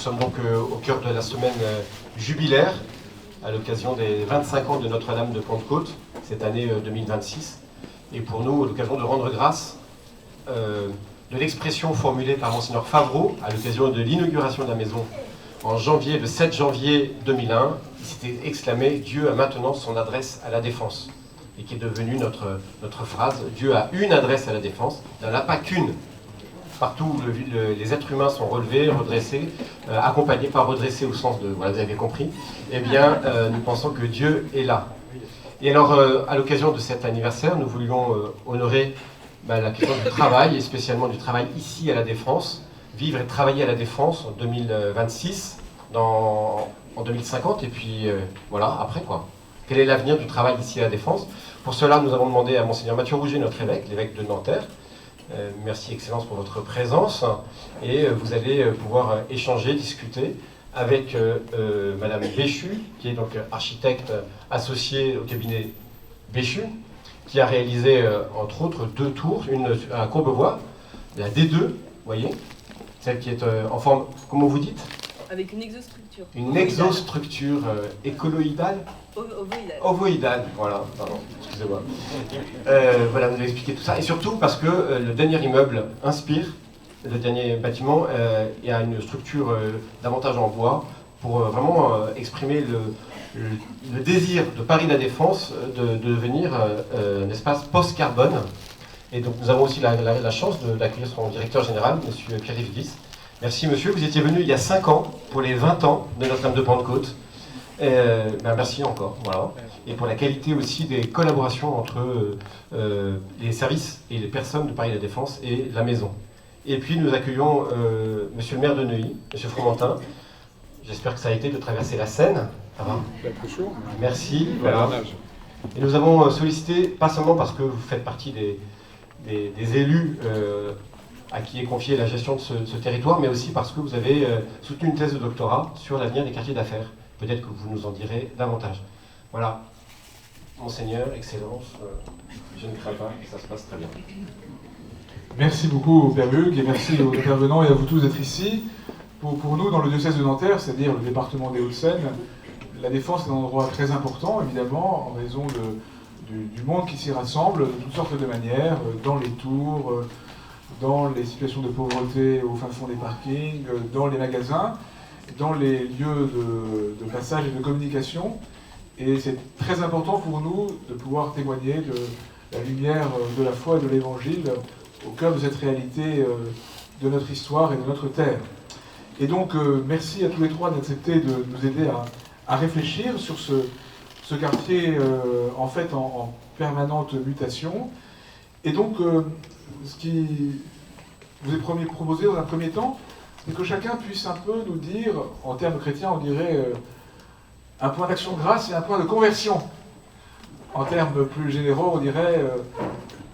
sommes donc au cœur de la semaine jubilaire, à l'occasion des 25 ans de Notre-Dame de Pentecôte, cette année 2026. Et pour nous, l'occasion de rendre grâce de l'expression formulée par Monseigneur Favreau à l'occasion de l'inauguration de la maison en janvier, le 7 janvier 2001. Il s'était exclamé « Dieu a maintenant son adresse à la défense » et qui est devenue notre phrase « Dieu a une adresse à la défense », il n'en a pas qu'une. Partout où les êtres humains sont relevés, redressés, accompagnés, pas redressés au sens de, voilà, vous avez compris, eh bien, nous pensons que Dieu est là. Et alors, à l'occasion de cet anniversaire, nous voulions honorer la question du travail, et spécialement du travail ici à la Défense, vivre et travailler à la Défense en 2026, en 2050, et puis voilà, après quoi. Quel est l'avenir du travail ici à la Défense? Pour cela, nous avons demandé à Monseigneur Mathieu Rouget, notre évêque, l'évêque de Nanterre. Merci Excellence pour votre présence, et vous allez pouvoir échanger, discuter avec Madame Béchu, qui est donc architecte associée au cabinet Béchu, qui a réalisé entre autres 2 tours, une à Courbevoie, la D2, vous voyez, celle qui est en forme, comment vous dites? Avec une exostructure. Une exostructure écoloïdale. Ovoïdale. Ovoïdale, voilà, pardon, excusez-moi. Voilà, vous avez expliqué tout ça. Et surtout parce que le dernier immeuble inspire, le dernier bâtiment, il y a une structure davantage en bois pour vraiment exprimer le désir de Paris La Défense de devenir un espace post-carbone. Et donc nous avons aussi la chance d'accueillir son directeur général, M. Pierre-Yves Guis. Merci monsieur, vous étiez venu il y a 5 ans pour les 20 ans de Notre-Dame de Pentecôte. Merci encore, voilà. Et pour la qualité aussi des collaborations entre les services et les personnes de Paris La Défense et la maison. Et puis nous accueillons monsieur le maire de Neuilly, monsieur Fromentin. J'espère que ça a été de traverser la Seine. Ça va ? Très chaud. Merci. Voilà. Et nous avons sollicité, pas seulement parce que vous faites partie des élus à qui est confiée la gestion de ce territoire, mais aussi parce que vous avez soutenu une thèse de doctorat sur l'avenir des quartiers d'affaires. Peut-être que vous nous en direz davantage. Voilà. Monseigneur, Excellence, je ne crains pas, ça se passe très bien. Merci beaucoup, Père Hugues, et merci aux intervenants et à vous tous d'être ici. Pour nous, dans le diocèse de Nanterre, c'est-à-dire le département des Hauts-de-Seine, la Défense est un endroit très important, évidemment, en raison du monde qui s'y rassemble, de toutes sortes de manières, dans les tours, dans les situations de pauvreté au fin fond des parkings, dans les magasins, dans les lieux de passage et de communication. Et c'est très important pour nous de pouvoir témoigner de la lumière de la foi et de l'Évangile au cœur de cette réalité de notre histoire et de notre terre. Et donc, merci à tous les trois d'accepter de nous aider à réfléchir sur ce quartier en fait en permanente mutation. Et donc, ce qui vous est proposé dans un premier temps, c'est que chacun puisse un peu nous dire, en termes chrétiens, on dirait un point d'action de grâce et un point de conversion. En termes plus généraux, on dirait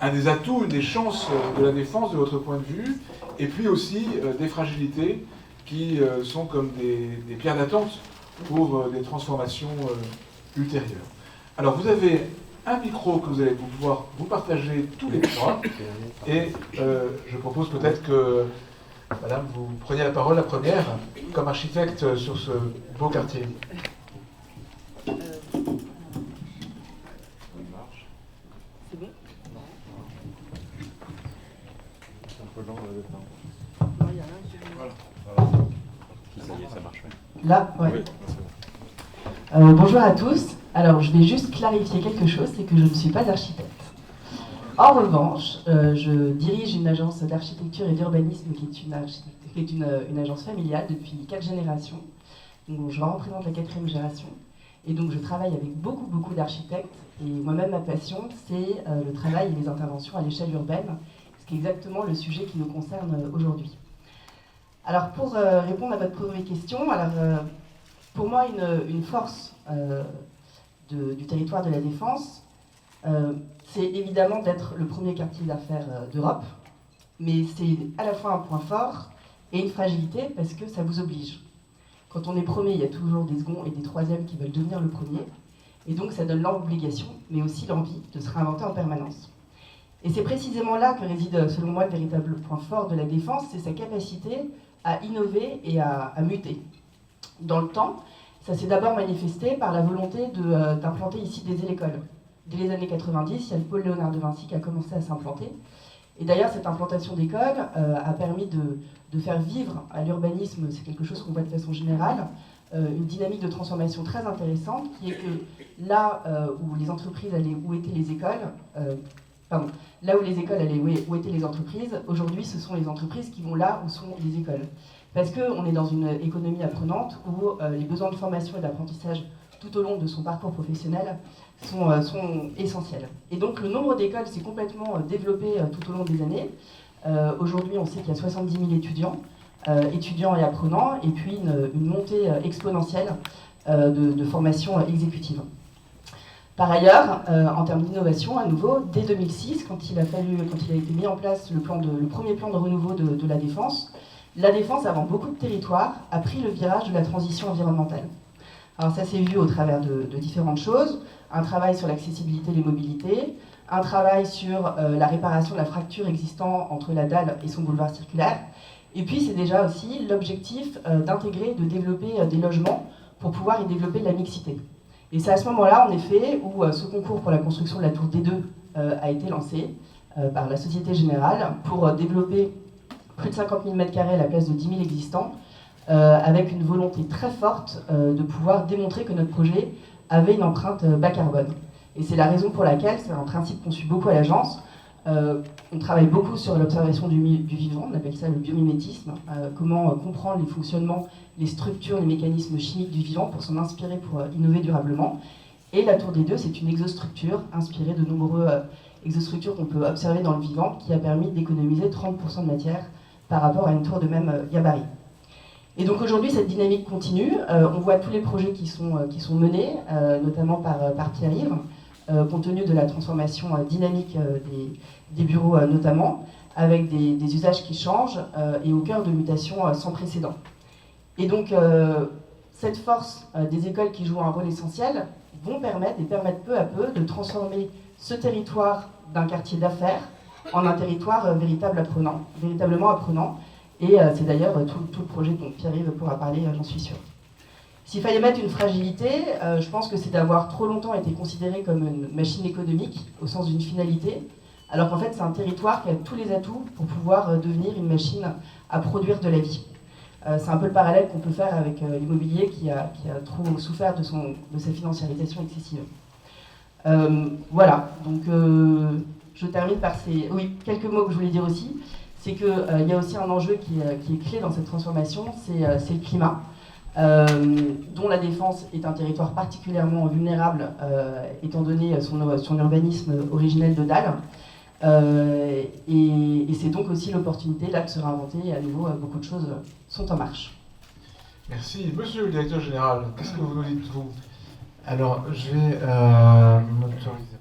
un des atouts, une des chances de la Défense de votre point de vue, et puis aussi des fragilités qui sont comme des pierres d'attente pour des transformations ultérieures. Alors vous avez un micro que vous allez pouvoir vous partager tous les trois, et je propose peut-être que madame, vous preniez la parole la première, comme architecte sur ce beau quartier. C'est bon? Là, ouais. Bonjour à tous. Alors, je vais juste clarifier quelque chose, c'est que je ne suis pas architecte. En revanche, je dirige une agence d'architecture et d'urbanisme qui est une agence familiale depuis 4 générations. Donc, je représente la 4e génération. Et donc, je travaille avec beaucoup d'architectes. Et moi-même, ma passion, c'est le travail et les interventions à l'échelle urbaine, ce qui est exactement le sujet qui nous concerne aujourd'hui. Alors, pour répondre à votre première question, pour moi, une force du territoire de la Défense, c'est évidemment d'être le premier quartier d'affaires d'Europe, mais c'est à la fois un point fort et une fragilité parce que ça vous oblige. Quand on est premier, il y a toujours des seconds et des troisièmes qui veulent devenir le premier, et donc ça donne l'obligation, mais aussi l'envie de se réinventer en permanence. Et c'est précisément là que réside, selon moi, le véritable point fort de la Défense, c'est sa capacité à innover et à muter. Dans le temps, ça s'est d'abord manifesté par la volonté d'implanter ici des écoles. Dès les années 90, il y a le pôle Léonard de Vinci qui a commencé à s'implanter. Et d'ailleurs, cette implantation d'écoles a permis de faire vivre à l'urbanisme, c'est quelque chose qu'on voit de façon générale, une dynamique de transformation très intéressante, qui est que là où les entreprises allaient où étaient les écoles, là où les écoles allaient où étaient les entreprises, aujourd'hui ce sont les entreprises qui vont là où sont les écoles. Parce qu'on est dans une économie apprenante où les besoins de formation et d'apprentissage tout au long de son parcours professionnel sont essentiels. Et donc le nombre d'écoles s'est complètement développé tout au long des années. Aujourd'hui, on sait qu'il y a 70 000 étudiants et apprenants, et puis une montée exponentielle de formation exécutive. Par ailleurs, en termes d'innovation, à nouveau, dès 2006, quand il a été mis en place le premier plan de renouveau de la Défense, avant beaucoup de territoires, a pris le virage de la transition environnementale. Alors ça s'est vu au travers de différentes choses, un travail sur l'accessibilité et les mobilités, un travail sur la réparation de la fracture existant entre la dalle et son boulevard circulaire, et puis c'est déjà aussi l'objectif d'intégrer, de développer des logements pour pouvoir y développer de la mixité. Et c'est à ce moment-là, en effet, où ce concours pour la construction de la tour D2 a été lancé par la Société Générale pour développer plus de 50 000 m² à la place de 10 000 existants, avec une volonté très forte de pouvoir démontrer que notre projet avait une empreinte bas carbone. Et c'est la raison pour laquelle, c'est un principe qu'on suit beaucoup à l'agence, on travaille beaucoup sur l'observation du vivant, on appelle ça le biomimétisme, comment comprendre les fonctionnements, les structures, les mécanismes chimiques du vivant pour s'en inspirer, pour innover durablement. Et la tour D2, c'est une exostructure inspirée de nombreux exostructures qu'on peut observer dans le vivant, qui a permis d'économiser 30% de matière par rapport à une tour de même gabarit. Et donc aujourd'hui, cette dynamique continue. On voit tous les projets qui sont menés, notamment par Pierre-Yves, compte tenu de la transformation dynamique des bureaux notamment, avec des usages qui changent et au cœur de mutations sans précédent. Et donc, cette force des écoles qui jouent un rôle essentiel vont permettent peu à peu de transformer ce territoire d'un quartier d'affaires en un territoire véritablement apprenant. Et c'est d'ailleurs tout le projet dont Pierre-Yves pourra parler, j'en suis sûre. S'il fallait mettre une fragilité, je pense que c'est d'avoir trop longtemps été considéré comme une machine économique, au sens d'une finalité, alors qu'en fait c'est un territoire qui a tous les atouts pour pouvoir devenir une machine à produire de la vie. C'est un peu le parallèle qu'on peut faire avec l'immobilier qui a trop souffert de sa financiarisation excessive. Voilà, donc je termine par quelques mots que je voulais dire aussi, c'est qu'il y a aussi un enjeu qui est clé dans cette transformation, c'est le climat, dont la Défense est un territoire particulièrement vulnérable, étant donné son urbanisme originel de dalle. Et c'est donc aussi l'opportunité là de se réinventer, et à nouveau beaucoup de choses sont en marche. Merci. Monsieur le directeur général, qu'est-ce que vous nous dites, vous ? Alors, je vais m'autoriser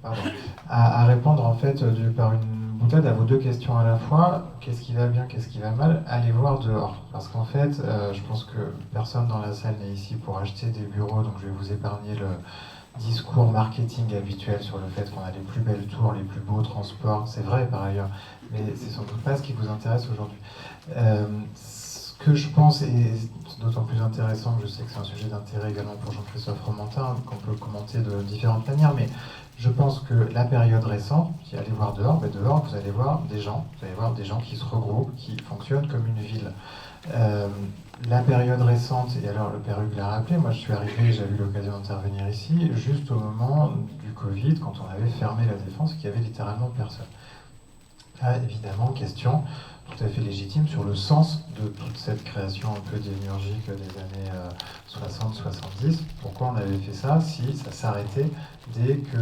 à répondre en fait par une boutade à vos deux questions à la fois. Qu'est-ce qui va bien, qu'est-ce qui va mal ? Allez voir dehors. Parce qu'en fait, je pense que personne dans la salle n'est ici pour acheter des bureaux, donc je vais vous épargner le discours marketing habituel sur le fait qu'on a les plus belles tours, les plus beaux transports. C'est vrai par ailleurs, mais c'est sans doute pas ce qui vous intéresse aujourd'hui. Ce que je pense, et c'est d'autant plus intéressant que je sais que c'est un sujet d'intérêt également pour Jean-Christophe Romantin, qu'on peut commenter de différentes manières, mais je pense que la période récente, qui allez voir dehors, dehors vous allez voir des gens qui se regroupent, qui fonctionnent comme une ville. La période récente, et alors le père Hugues l'a rappelé, moi je suis arrivé, j'avais eu l'occasion d'intervenir ici, juste au moment du Covid, quand on avait fermé la Défense, qu'il y avait littéralement personne. Là, évidemment, question tout à fait légitime sur le sens de toute cette création un peu démiurgique des années 60-70. Pourquoi on avait fait ça si ça s'arrêtait dès que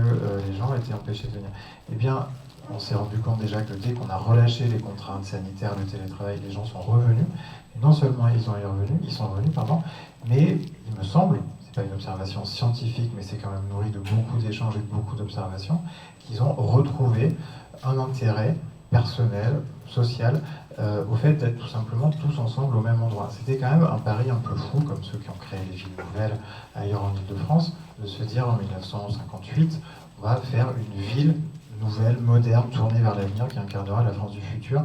les gens étaient empêchés de venir ? Eh bien, on s'est rendu compte déjà que dès qu'on a relâché les contraintes sanitaires, le télétravail, les gens sont revenus. Et non seulement ils sont revenus, mais il me semble, c'est pas une observation scientifique, mais c'est quand même nourri de beaucoup d'échanges et de beaucoup d'observations, qu'ils ont retrouvé un intérêt personnel, social, au fait d'être tout simplement tous ensemble au même endroit. C'était quand même un pari un peu fou, comme ceux qui ont créé les villes nouvelles ailleurs en Ile-de-France, de se dire en 1958, on va faire une ville nouvelle, moderne, tournée vers l'avenir, qui incarnera la France du futur,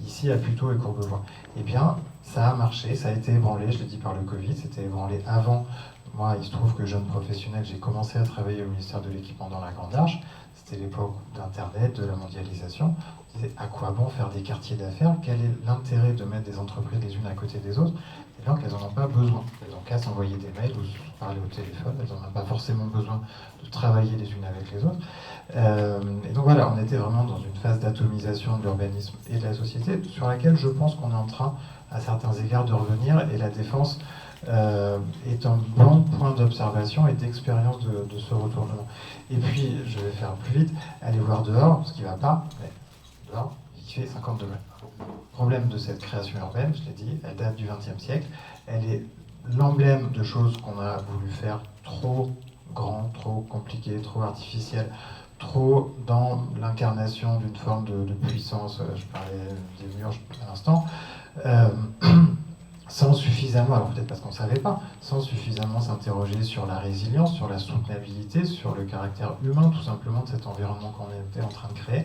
ici à Puteaux et Courbevoie. Eh bien, Ça a marché, ça a été ébranlé, je l'ai dit par le Covid, c'était ébranlé avant. Moi, il se trouve que jeune professionnel, j'ai commencé à travailler au ministère de l'Équipement dans la Grande Arche. C'était l'époque d'Internet, de la mondialisation. On disait, à quoi bon faire des quartiers d'affaires? Quel est l'intérêt de mettre des entreprises les unes à côté des autres? Et donc, elles n'en ont pas besoin. Elles n'ont qu'à s'envoyer des mails ou se parler au téléphone. Elles n'en ont pas forcément besoin de travailler les unes avec les autres. Et donc voilà, on était vraiment dans une phase d'atomisation de l'urbanisme et de la société, sur laquelle je pense qu'on est en train, à certains égards, de revenir. Et la défense est un bon point d'observation et d'expérience de ce retournement. Et puis, je vais faire plus vite, aller voir dehors, ce qui ne va pas, mais dehors, il fait 50 degrés. Le problème de cette création urbaine, je l'ai dit, elle date du XXe siècle, elle est l'emblème de choses qu'on a voulu faire trop grand, trop compliqué, trop artificiel, trop dans l'incarnation d'une forme de puissance. Je parlais des murs à l'instant. Sans suffisamment, alors peut-être parce qu'on ne savait pas, sans suffisamment s'interroger sur la résilience, sur la soutenabilité, sur le caractère humain tout simplement de cet environnement qu'on était en train de créer.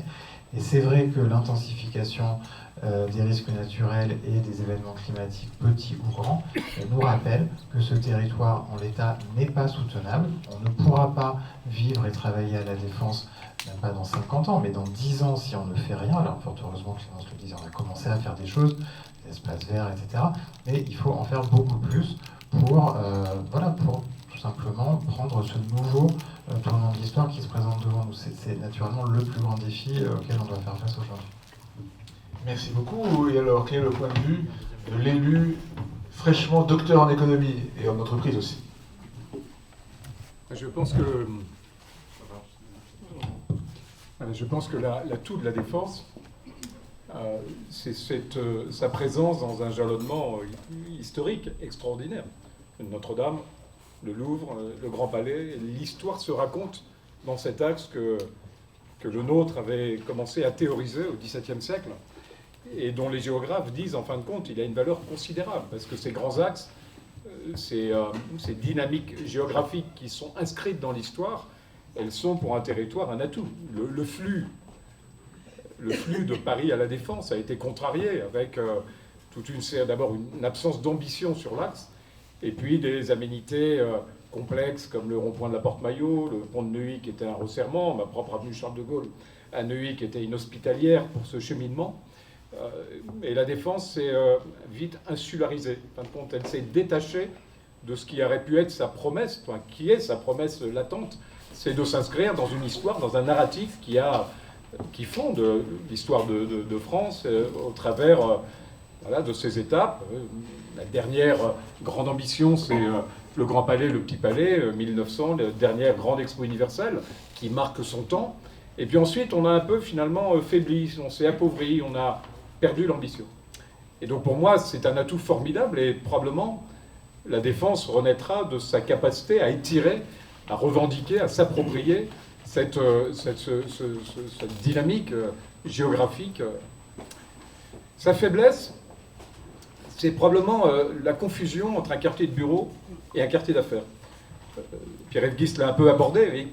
Et c'est vrai que l'intensification des risques naturels et des événements climatiques petits ou grands nous rappelle que ce territoire en l'état n'est pas soutenable. On ne pourra pas vivre et travailler à la Défense, même pas dans 50 ans, mais dans 10 ans si on ne fait rien. Alors fort heureusement, Clémence le disait, on a commencé à faire des choses, des espaces verts, etc. Mais il faut en faire beaucoup plus pour tout simplement prendre ce nouveau tournant de l'histoire qui se présente devant nous. C'est naturellement le plus grand défi auquel on doit faire face aujourd'hui. Merci beaucoup. Et alors, quel est le point de vue de l'élu fraîchement docteur en économie et en entreprise aussi? Je pense que l'atout de la Défense, c'est sa présence dans un jalonnement historique extraordinaire. Notre-Dame, le Louvre, le Grand Palais, l'histoire se raconte dans cet axe que le nôtre avait commencé à théoriser au XVIIe siècle et dont les géographes disent en fin de compte il a une valeur considérable parce que ces grands axes, ces dynamiques géographiques qui sont inscrites dans l'histoire, elles sont pour un territoire un atout. Le flux de Paris à la Défense a été contrarié avec d'abord une absence d'ambition sur l'axe et puis des aménités complexes comme le rond-point de la Porte-Maillot, le pont de Neuilly qui était un resserrement, ma propre avenue Charles de Gaulle à Neuilly qui était inhospitalière pour ce cheminement. Et la Défense s'est vite insularisée. En fin de compte, elle s'est détachée de ce qui aurait pu être sa promesse, qui est sa promesse latente, c'est de s'inscrire dans une histoire, dans un narratif qui fonde l'histoire de France au travers de ses étapes. La dernière grande ambition, c'est le Grand Palais, le Petit Palais, 1900, la dernière grande expo universelle qui marque son temps. Et puis ensuite, on a un peu finalement faibli, on s'est appauvri, on a perdu l'ambition. Et donc pour moi, c'est un atout formidable et probablement la Défense renaîtra de sa capacité à étirer, à revendiquer, à s'approprier cette dynamique géographique. Sa faiblesse, c'est probablement la confusion entre un quartier de bureau et un quartier d'affaires. Pierre-Yves Guist l'a un peu abordé. Oui.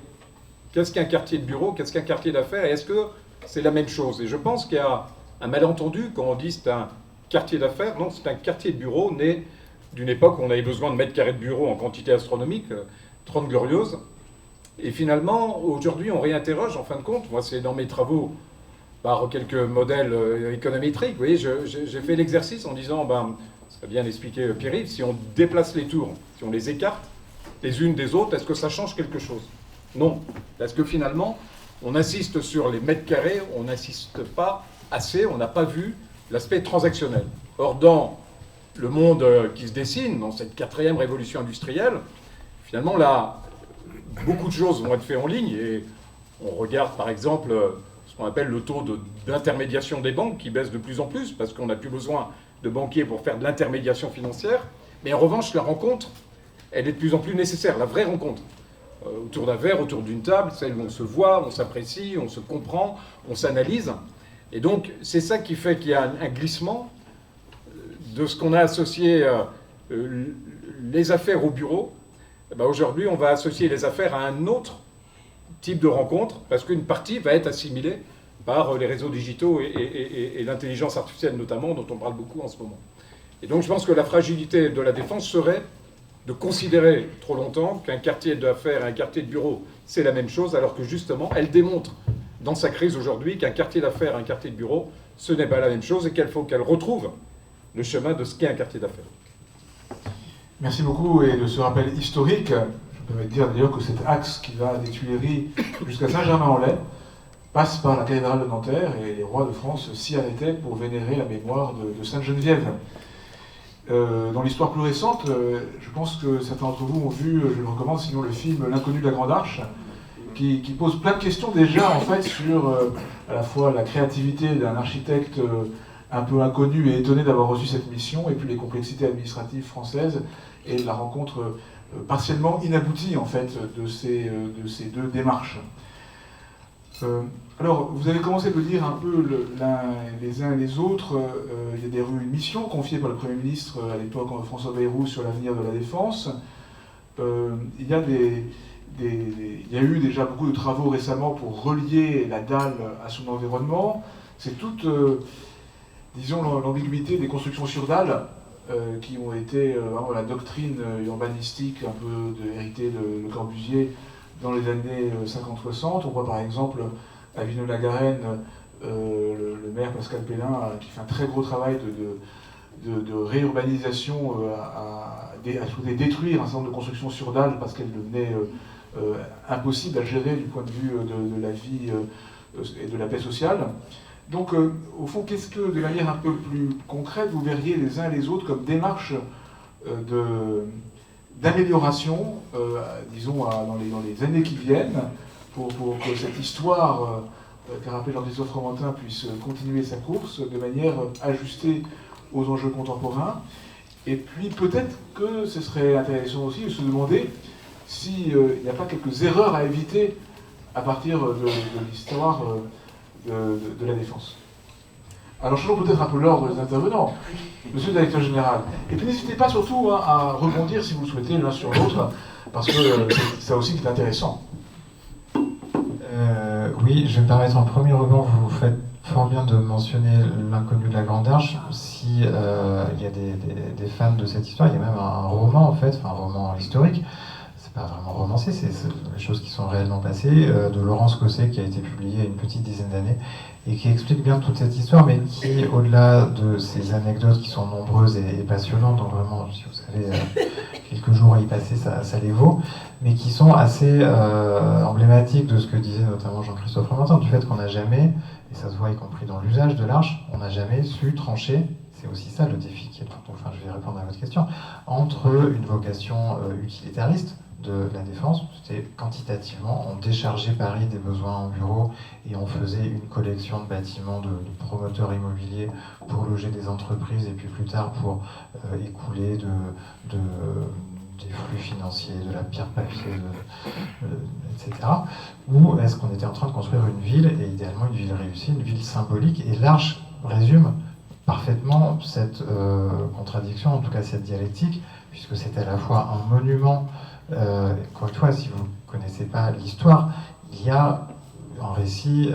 Qu'est-ce qu'un quartier de bureau? Qu'est-ce qu'un quartier d'affaires? Et est-ce que c'est la même chose? Et je pense qu'il y a un malentendu quand on dit c'est un quartier d'affaires. Non, c'est un quartier de bureau né d'une époque où on avait besoin de mètres carrés de bureaux en quantité astronomique, 30 glorieuses. Et finalement, aujourd'hui, on réinterroge, en fin de compte, moi c'est dans mes travaux, par quelques modèles économétriques, vous voyez, j'ai fait l'exercice en disant, ça serait bien d'expliquer Pierre-Yves, si on déplace les tours, si on les écarte les unes des autres, est-ce que ça change quelque chose? Non. Parce que finalement, on insiste sur les mètres carrés, on n'insiste pas assez, on n'a pas vu l'aspect transactionnel. Or, dans le monde qui se dessine, dans cette 4e révolution industrielle, finalement, là, beaucoup de choses vont être faites en ligne, et on regarde par exemple ce qu'on appelle le taux d'intermédiation des banques qui baisse de plus en plus, parce qu'on n'a plus besoin de banquiers pour faire de l'intermédiation financière, mais en revanche, la rencontre, elle est de plus en plus nécessaire, la vraie rencontre. Autour d'un verre, autour d'une table, celle où on se voit, on s'apprécie, on se comprend, on s'analyse. Et donc, c'est ça qui fait qu'il y a un glissement de ce qu'on a associé les affaires au bureau. Aujourd'hui, on va associer les affaires à un autre type de rencontre, parce qu'une partie va être assimilée par les réseaux digitaux et l'intelligence artificielle notamment, dont on parle beaucoup en ce moment. Et donc je pense que la fragilité de la Défense serait de considérer trop longtemps qu'un quartier d'affaires et un quartier de bureau, c'est la même chose, alors que justement, elle démontre dans sa crise aujourd'hui qu'un quartier d'affaires et un quartier de bureau, ce n'est pas la même chose et qu'il faut qu'elle retrouve le chemin de ce qu'est un quartier d'affaires. Merci beaucoup et de ce rappel historique. Je peux dire d'ailleurs que cet axe qui va des Tuileries jusqu'à Saint-Germain-en-Laye passe par la cathédrale de Nanterre et les rois de France s'y arrêtaient pour vénérer la mémoire de Sainte-Geneviève. Dans l'histoire plus récente, je pense que certains d'entre vous ont vu, je le recommande sinon, le film L'inconnu de la Grande Arche, qui pose plein de questions déjà en fait sur à la fois la créativité d'un architecte un peu inconnu et étonné d'avoir reçu cette mission, et puis les complexités administratives françaises et la rencontre partiellement inaboutie en fait de ces deux démarches. Alors, vous avez commencé de dire un peu les uns et les autres. Il y a une mission confiée par le Premier ministre à l'époque, François Bayrou, sur l'avenir de la Défense. Il y a eu déjà beaucoup de travaux récemment pour relier la dalle à son environnement. C'est toute, disons, l'ambiguïté des constructions sur dalle qui ont été la doctrine urbanistique un peu héritée de Le Corbusier dans les années 50-60. On voit par exemple à Villeneuve-la-Garenne le maire Pascal Pellin qui fait un très gros travail de réurbanisation à souhaiter détruire un certain nombre de constructions sur dalle parce qu'elles devenaient impossibles à gérer du point de vue de la vie et de la paix sociale. Donc, au fond, qu'est-ce que, de manière un peu plus concrète, vous verriez les uns et les autres comme démarche d'amélioration, disons, dans les années qui viennent, pour que cette histoire qu'a rappelé Jean-Christophe Fromentin puisse continuer sa course de manière ajustée aux enjeux contemporains. Et puis peut-être que ce serait intéressant aussi de se demander s'il n'y a pas quelques erreurs à éviter à partir de l'histoire de la Défense. Alors changeons peut-être un peu l'ordre des intervenants. Monsieur le directeur général. Et puis n'hésitez pas surtout à rebondir si vous le souhaitez l'un sur l'autre, parce que c'est ça aussi qui est intéressant. Oui, je vais me permettre en premier rebond, vous faites fort bien de mentionner L'inconnu de la Grande Arche. Si il y a des fans de cette histoire, il y a même un roman en fait, enfin un roman historique, c'est pas vraiment romancé, c'est des choses qui sont réellement passées, de Laurence Cosset qui a été publié il y a une petite dizaine d'années et qui explique bien toute cette histoire, mais qui, au-delà de ces anecdotes qui sont nombreuses et passionnantes, donc vraiment, si vous savez, quelques jours à y passer, ça les vaut, mais qui sont assez emblématiques de ce que disait notamment Jean-Christophe Fromentin, du fait qu'on n'a jamais, et ça se voit y compris dans l'usage de l'arche, on n'a jamais su trancher, c'est aussi ça le défi qui est, enfin je vais répondre à votre question, entre une vocation utilitariste de la Défense, c'était quantitativement, on déchargeait Paris des besoins en bureaux et on faisait une collection de bâtiments de promoteurs immobiliers pour loger des entreprises et puis plus tard pour écouler des flux financiers, de la pierre papier, etc. Ou est-ce qu'on était en train de construire une ville, et idéalement une ville réussie, une ville symbolique, et l'Arche résume parfaitement cette contradiction, en tout cas cette dialectique, puisque c'est à la fois un monument. Encore une fois, si vous ne connaissez pas l'histoire, il y a un récit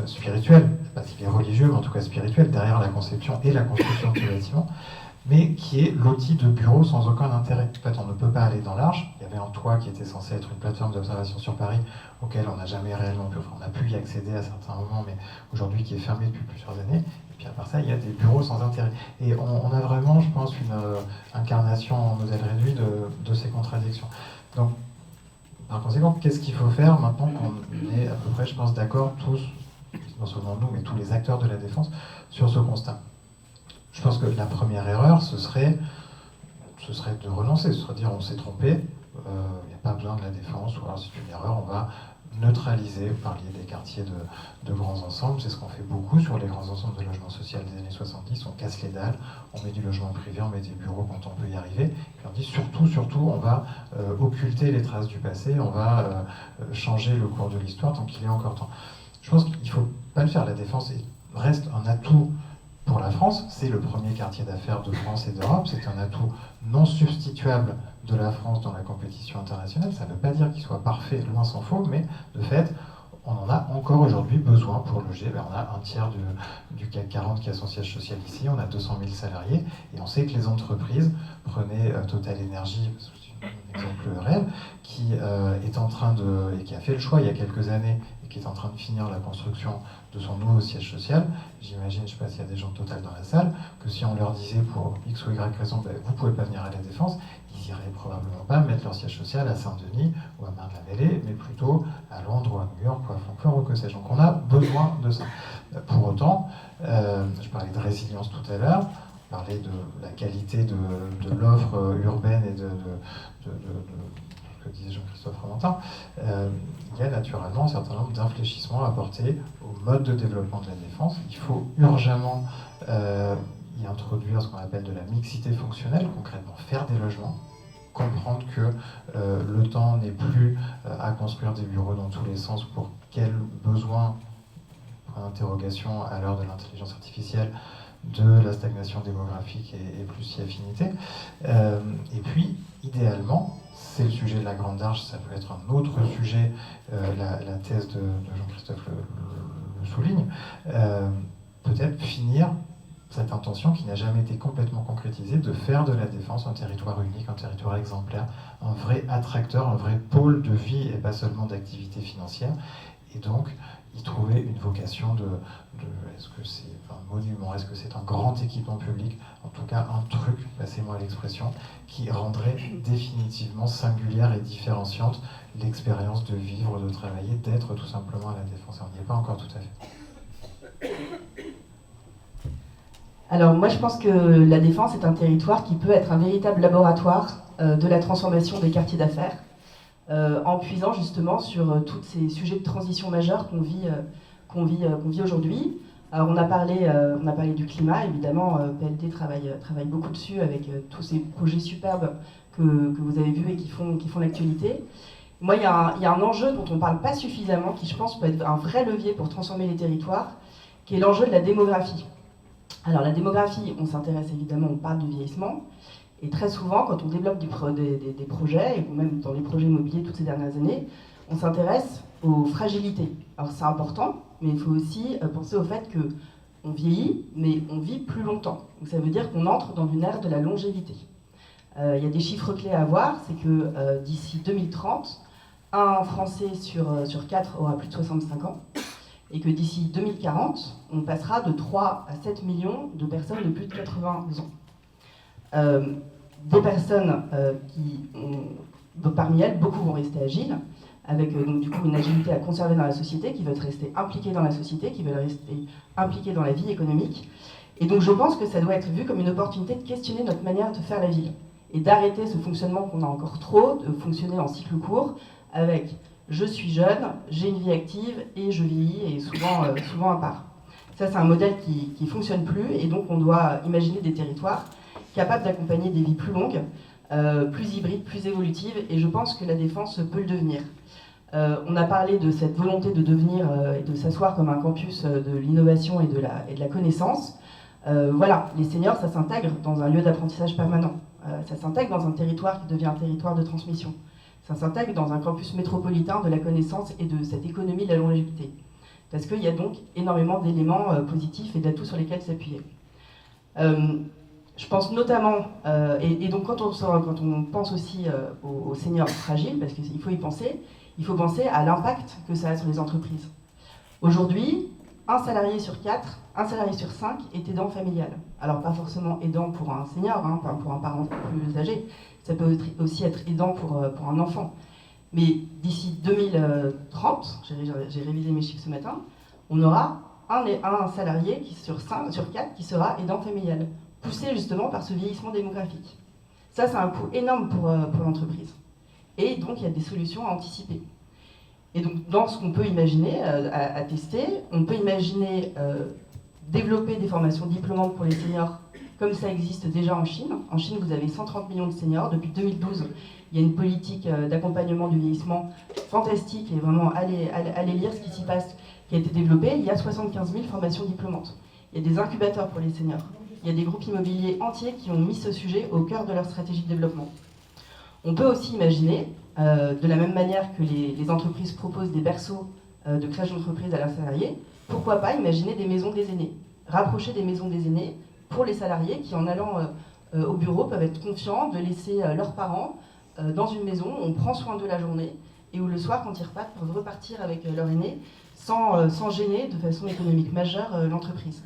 spirituel, je ne sais pas s'il est religieux, mais en tout cas spirituel, derrière la conception et la construction de ce bâtiment, mais qui est loti de bureaux sans aucun intérêt. En fait, on ne peut pas aller dans l'Arche. Il y avait un toit qui était censé être une plateforme d'observation sur Paris, auquel on n'a jamais réellement pu, enfin, on a pu y accéder à certains moments, mais aujourd'hui qui est fermé depuis plusieurs années. Et puis à part ça, il y a des bureaux sans intérêt. Et on a vraiment, je pense, une incarnation en modèle réduit de ces contradictions. Donc, par conséquent, qu'est-ce qu'il faut faire maintenant qu'on est à peu près, je pense, d'accord tous, non seulement nous, mais tous les acteurs de la Défense, sur ce constat? Je pense que la première erreur, ce serait de renoncer, ce serait de dire on s'est trompé, il n'y a pas besoin de la Défense, ou alors c'est une erreur, on va neutraliser, vous parliez des quartiers de grands ensembles, c'est ce qu'on fait beaucoup sur les grands ensembles de logement social des années 70, on casse les dalles, on met du logement privé, on met des bureaux quand on peut y arriver, puis on dit surtout, on va occulter les traces du passé, on va changer le cours de l'histoire tant qu'il est encore temps. Je pense qu'il ne faut pas le faire, la Défense reste un atout pour la France, c'est le premier quartier d'affaires de France et d'Europe, c'est un atout non substituable de la France dans la compétition internationale. Ça ne veut pas dire qu'il soit parfait, loin s'en faut, mais de fait, on en a encore aujourd'hui besoin pour loger. On a un tiers du CAC 40 qui a son siège social ici, on a 200 000 salariés, et on sait que les entreprises, prenez Total Energy, c'est un exemple réel, qui est en train et qui a fait le choix il y a quelques années, et qui est en train de finir la construction de son nouveau siège social. J'imagine, je ne sais pas s'il y a des gens de Total dans la salle, que si on leur disait pour X ou Y raison, vous ne pouvez pas venir à la Défense, ils n'iraient probablement pas mettre leur siège social à Saint-Denis ou à Marne-la-Vallée, mais plutôt à Londres ou à New York ou à Francfort ou que sais-je. Donc on a besoin de ça. Pour autant, je parlais de résilience tout à l'heure, on parlait de la qualité de l'offre urbaine et de ce que disait Jean-Christophe Rementin. Il y a naturellement un certain nombre d'infléchissements à apporter au mode de développement de la défense. Il faut urgemment y introduire ce qu'on appelle de la mixité fonctionnelle, concrètement faire des logements, comprendre que le temps n'est plus à construire des bureaux dans tous les sens pour quels besoins, point d'interrogation à l'heure de l'intelligence artificielle, de la stagnation démographique et plus si affinité. Et puis, idéalement, c'est le sujet de la Grande Arche, ça peut être un autre sujet, la thèse de Jean-Christophe le souligne, peut-être finir cette intention qui n'a jamais été complètement concrétisée de faire de la défense un territoire unique, un territoire exemplaire, un vrai attracteur, un vrai pôle de vie et pas seulement d'activité financière. Et donc, y trouver une vocation est-ce que c'est un monument, est-ce que c'est un grand équipement public, en tout cas un truc, passez-moi l'expression, qui rendrait définitivement singulière et différenciante l'expérience de vivre, de travailler, d'être tout simplement à la Défense. On n'y est pas encore tout à fait. Alors moi je pense que la Défense est un territoire qui peut être un véritable laboratoire de la transformation des quartiers d'affaires, en puisant justement sur tous ces sujets de transition majeure qu'on vit aujourd'hui. Alors on a parlé du climat, évidemment, PLT travaille beaucoup dessus avec tous ces projets superbes que vous avez vus et qui font l'actualité. Moi, il y a un enjeu dont on ne parle pas suffisamment, qui je pense peut être un vrai levier pour transformer les territoires, qui est l'enjeu de la démographie. Alors la démographie, on s'intéresse évidemment, on parle du vieillissement, et très souvent, quand on développe des projets, ou même dans les projets immobiliers toutes ces dernières années, on s'intéresse aux fragilités. Alors c'est important, mais il faut aussi penser au fait qu'on vieillit, mais on vit plus longtemps. Donc ça veut dire qu'on entre dans une ère de la longévité. Il y a des chiffres clés à voir, c'est que d'ici 2030, un Français sur 4 aura plus de 65 ans, et que d'ici 2040, on passera de 3 à 7 millions de personnes de plus de 80 ans. Des personnes parmi elles, beaucoup vont rester agiles, avec donc, du coup une agilité à conserver dans la société, qui veulent rester impliquées dans la société, qui veulent rester impliquées dans la vie économique. Et donc je pense que ça doit être vu comme une opportunité de questionner notre manière de faire la ville, et d'arrêter ce fonctionnement qu'on a encore trop, de fonctionner en cycle court, avec je suis jeune, j'ai une vie active et je vieillis, et souvent à part. Ça, c'est un modèle qui ne fonctionne plus, et donc on doit imaginer des territoires capables d'accompagner des vies plus longues, plus hybrides, plus évolutives, et je pense que la Défense peut le devenir. On a parlé de cette volonté de devenir et de s'asseoir comme un campus de l'innovation et de la connaissance. Voilà, les seniors, ça s'intègre dans un lieu d'apprentissage permanent. Ça s'intègre dans un territoire qui devient un territoire de transmission. Ça s'intègre dans un campus métropolitain de la connaissance et de cette économie de la longévité. Parce qu'il y a donc énormément d'éléments positifs et d'atouts sur lesquels s'appuyer. Je pense notamment, et donc quand on pense aussi aux seniors fragiles, parce qu'il faut y penser, il faut penser à l'impact que ça a sur les entreprises. Aujourd'hui, un salarié sur 4, un salarié sur 5 est aidant familial. Alors pas forcément aidant pour un senior, pour un parent plus âgé, ça peut aussi être aidant pour un enfant. Mais d'ici 2030, j'ai révisé mes chiffres ce matin, on aura un salarié sur 4 qui sera aidant familial, poussé justement par ce vieillissement démographique. Ça, c'est un coût énorme pour l'entreprise. Et donc, il y a des solutions à anticiper. Et donc, dans ce qu'on peut imaginer, à tester, on peut imaginer développer des formations diplômantes pour les seniors, comme ça existe déjà en Chine. En Chine, vous avez 130 millions de seniors. Depuis 2012, il y a une politique d'accompagnement du vieillissement fantastique, et vraiment, allez lire ce qui s'y passe, qui a été développée. Il y a 75 000 formations diplômantes. Il y a des incubateurs pour les seniors. Il y a des groupes immobiliers entiers qui ont mis ce sujet au cœur de leur stratégie de développement. On peut aussi imaginer, de la même manière que les entreprises proposent des berceaux de création d'entreprise à leurs salariés, pourquoi pas imaginer des maisons des aînés, rapprocher des maisons des aînés pour les salariés qui, en allant au bureau, peuvent être confiants de laisser leurs parents dans une maison où on prend soin de la journée et où le soir, quand ils repartent, peuvent repartir avec leur aîné sans gêner de façon économique majeure l'entreprise.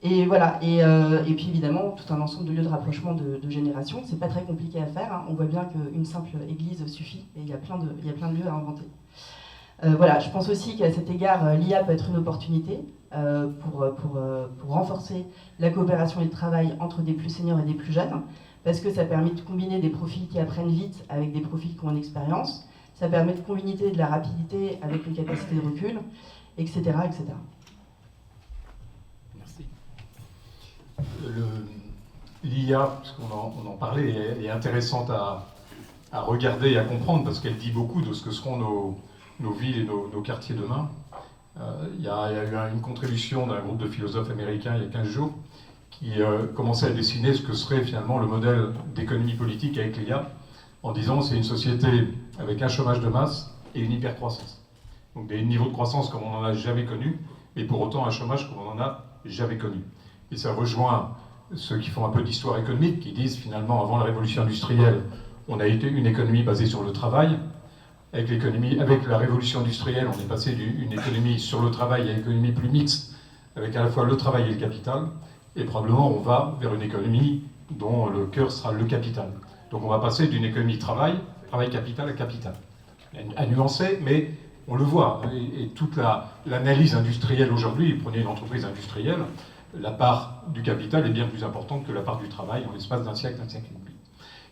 Et voilà, et puis évidemment, tout un ensemble de lieux de rapprochement de générations. C'est pas très compliqué à faire, hein. On voit bien qu'une simple église suffit, et il y a plein de lieux à inventer. Voilà, je pense aussi qu'à cet égard, l'IA peut être une opportunité pour renforcer la coopération et le travail entre des plus seniors et des plus jeunes, parce que ça permet de combiner des profils qui apprennent vite avec des profils qui ont une expérience, ça permet de combiner de la rapidité avec une capacité de recul, etc. etc. Merci. L'IA, parce qu'on en parlait, elle est intéressante à regarder et à comprendre, parce qu'elle dit beaucoup de ce que seront nos villes et nos quartiers demain. Il y a eu une contribution d'un groupe de philosophes américains il y a 15 jours qui commençait à dessiner ce que serait finalement le modèle d'économie politique avec l'IA, en disant c'est une société avec un chômage de masse et une hypercroissance. Donc des niveaux de croissance comme on n'en a jamais connu, mais pour autant un chômage comme on n'en a jamais connu. Et ça rejoint ceux qui font un peu d'histoire économique, qui disent finalement avant la révolution industrielle, on a été une économie basée sur le travail. Avec la révolution industrielle, on est passé d'une économie sur le travail à une économie plus mixte, avec à la fois le travail et le capital. Et probablement, on va vers une économie dont le cœur sera le capital. Donc on va passer d'une économie travail-capital à capital. À nuancer, mais on le voit. Et toute l'analyse industrielle aujourd'hui, prenez une entreprise industrielle, la part du capital est bien plus importante que la part du travail en l'espace d'un siècle et demi.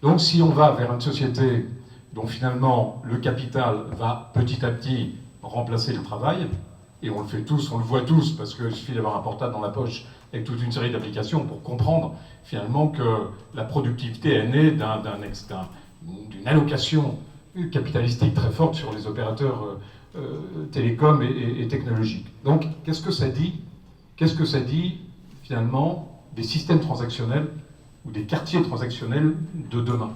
Donc si on va vers une société dont finalement le capital va petit à petit remplacer le travail, et on le fait tous, on le voit tous, parce qu'il suffit d'avoir un portable dans la poche avec toute une série d'applications pour comprendre finalement que la productivité est née d'une allocation capitalistique très forte sur les opérateurs télécoms et technologiques. Donc qu'est-ce que ça dit? Qu'est-ce que ça dit finalement des systèmes transactionnels ou des quartiers transactionnels de demain?